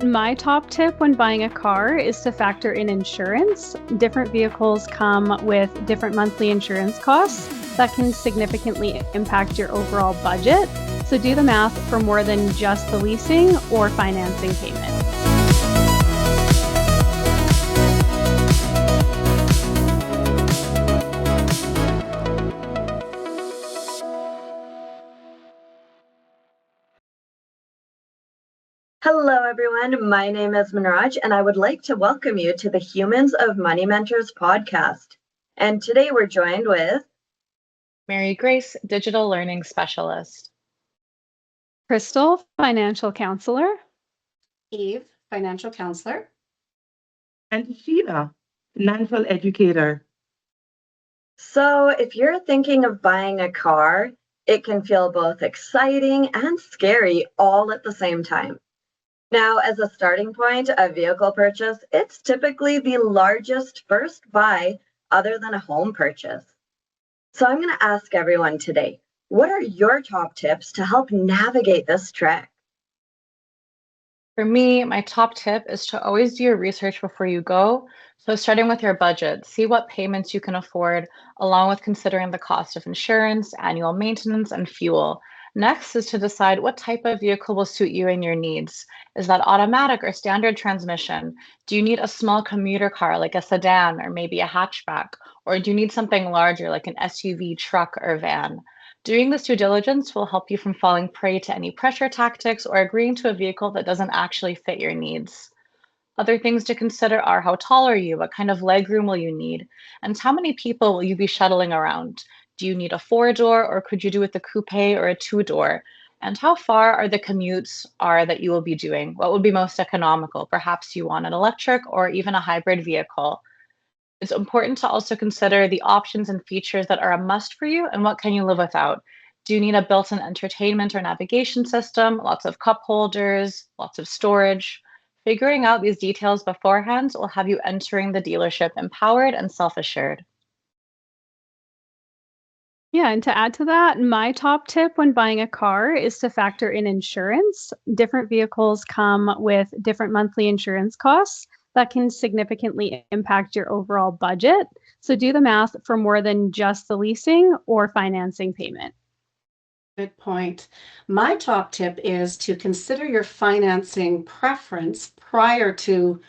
My top tip when buying a car is to factor in insurance. Different vehicles come with different monthly insurance costs that can significantly impact your overall budget. So do the math for more than just the leasing or financing payment. Hello, everyone. My name is Manraj, and I would like to welcome you to the Humans of Money Mentors podcast. And today we're joined with Mary Grace, Digital Learning Specialist. Crystal, financial counselor. Eve, financial counselor. And Sheila, financial educator. So, if you're thinking of buying a car, it can feel both exciting and scary all at the same time. Now, as a starting point, a vehicle purchase, it's typically the largest first buy other than a home purchase. So I'm going to ask everyone today, what are your top tips to help navigate this trek? For me, my top tip is to always do your research before you go. So, starting with your budget, see what payments you can afford, along with considering the cost of insurance, annual maintenance, and fuel. Next is to decide what type of vehicle will suit you and your needs. Is that automatic or standard transmission? Do you need a small commuter car like a sedan or maybe a hatchback? Or do you need something larger like an SUV, truck, or van? Doing this due diligence will help you from falling prey to any pressure tactics or agreeing to a vehicle that doesn't actually fit your needs. Other things to consider are how tall are you? What kind of legroom will you need? And how many people will you be shuttling around? Do you need a four-door or could you do with a coupe or a two-door? And how far are the commutes are that you will be doing? What would be most economical? Perhaps you want an electric or even a hybrid vehicle. It's important to also consider the options and features that are a must for you and what can you live without. Do you need a built-in entertainment or navigation system, lots of cup holders, lots of storage? Figuring out these details beforehand will have you entering the dealership empowered and self-assured. Yeah, and to add to that, my top tip when buying a car is to factor in insurance. Different vehicles come with different monthly insurance costs that can significantly impact your overall budget. So do the math for more than just the leasing or financing payment. Good point. My top tip is to consider your financing preference prior to,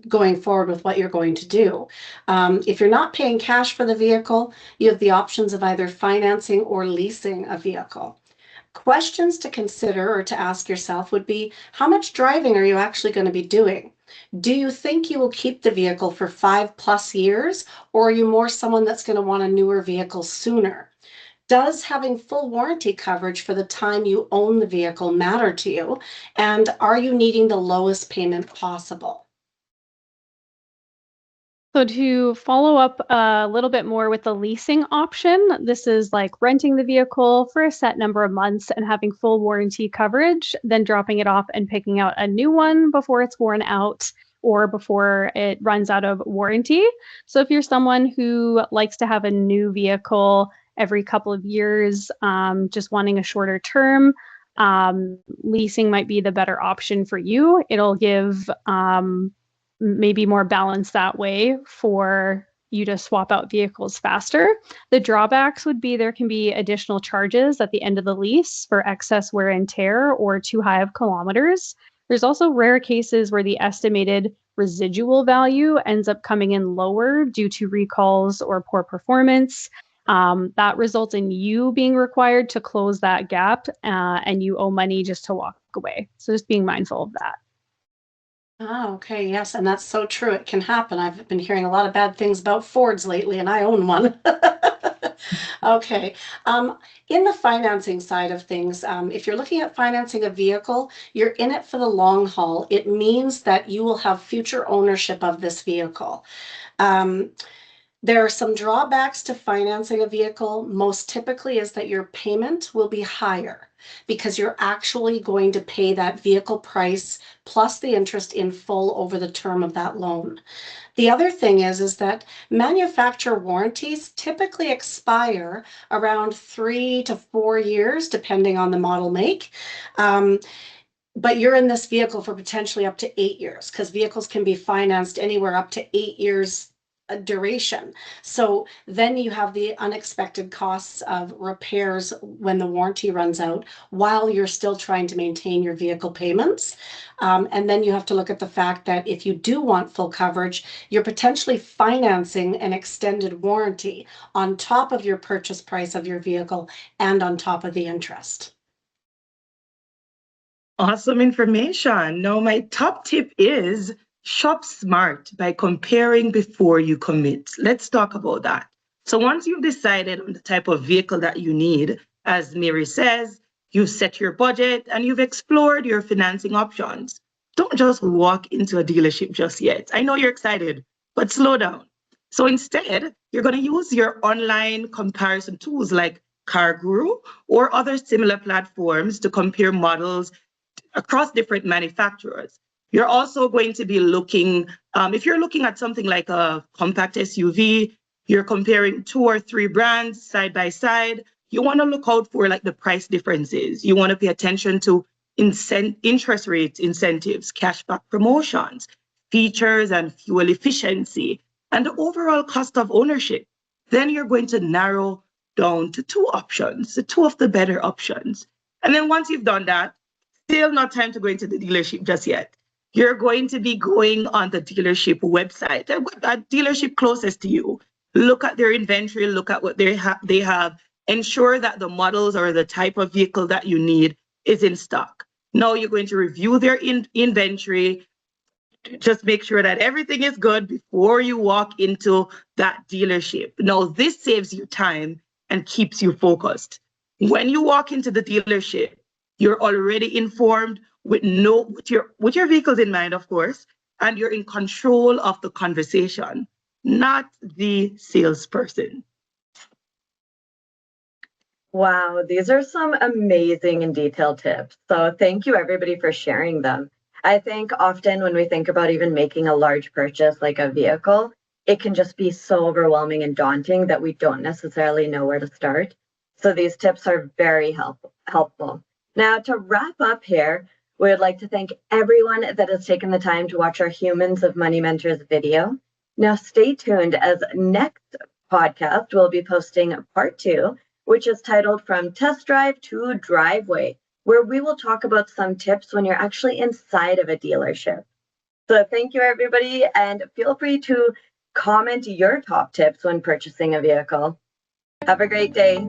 going forward with what you're going to do. If you're not paying cash for the vehicle, you have the options of either financing or leasing a vehicle. Questions to consider or to ask yourself would be, how much driving are you actually going to be doing? Do you think you will keep the vehicle for 5+ years, or are you more someone that's going to want a newer vehicle sooner? Does having full warranty coverage for the time you own the vehicle matter to you? And are you needing the lowest payment possible? So to follow up a little bit more with the leasing option, this is like renting the vehicle for a set number of months and having full warranty coverage, then dropping it off and picking out a new one before it's worn out or before it runs out of warranty. So if you're someone who likes to have a new vehicle every couple of years, just wanting a shorter term, leasing might be the better option for you. It'll give maybe more balance that way for you to swap out vehicles faster. The drawbacks would be there can be additional charges at the end of the lease for excess wear and tear or too high of kilometers. There's also rare cases where the estimated residual value ends up coming in lower due to recalls or poor performance. That results in you being required to close that gap and you owe money just to walk away. So just being mindful of that. Oh, okay. Yes. And that's so true. It can happen. I've been hearing a lot of bad things about Fords lately, and I own one. Okay. In the financing side of things, if you're looking at financing a vehicle, you're in it for the long haul. It means that you will have future ownership of this vehicle. Um, There are some drawbacks to financing a vehicle. Most typically is that your payment will be higher because you're actually going to pay that vehicle price plus the interest in full over the term of that loan. The other thing is that manufacturer warranties typically expire around 3 to 4 years, depending on the model make. Um, but you're in this vehicle for potentially up to 8 years, because vehicles can be financed anywhere up to 8 years duration. So then you have the unexpected costs of repairs when the warranty runs out, while you're still trying to maintain your vehicle payments. And then you have to look at the fact that if you do want full coverage, you're potentially financing an extended warranty on top of your purchase price of your vehicle and on top of the interest. Awesome information. Now, my top tip is shop smart by comparing before you commit. Let's talk about that. So once you've decided on the type of vehicle that you need, as Mary says, you've set your budget and you've explored your financing options. Don't just walk into a dealership just yet. I know you're excited, but slow down. So instead, you're going to use your online comparison tools like CarGuru or other similar platforms to compare models across different manufacturers. You're also going to be looking, if you're looking at something like a compact SUV, you're comparing 2 or 3 brands side by side. You want to look out for like the price differences. You want to pay attention to interest rates, incentives, cashback promotions, features and fuel efficiency, and the overall cost of ownership. Then you're going to narrow down to 2 options, the 2 of the better options. And then once you've done that, still not time to go into the dealership just yet. You're going to be going on the dealership website, a dealership closest to you. Look at their inventory, look at what they have, ensure that the models or the type of vehicle that you need is in stock. Now you're going to review their inventory, just make sure that everything is good before you walk into that dealership. Now, this saves you time and keeps you focused. When you walk into the dealership, you're already informed with your vehicles in mind, of course, and you're in control of the conversation, not the salesperson. Wow, these are some amazing and detailed tips. So thank you everybody for sharing them. I think often when we think about even making a large purchase like a vehicle, it can just be so overwhelming and daunting that we don't necessarily know where to start. So these tips are very helpful. Now, to wrap up here, we would like to thank everyone that has taken the time to watch our Humans of Money Mentors video. Now, stay tuned as next podcast we'll be posting part 2, which is titled From Test Drive to Driveway, where we will talk about some tips when you're actually inside of a dealership. So thank you, everybody, and feel free to comment your top tips when purchasing a vehicle. Have a great day.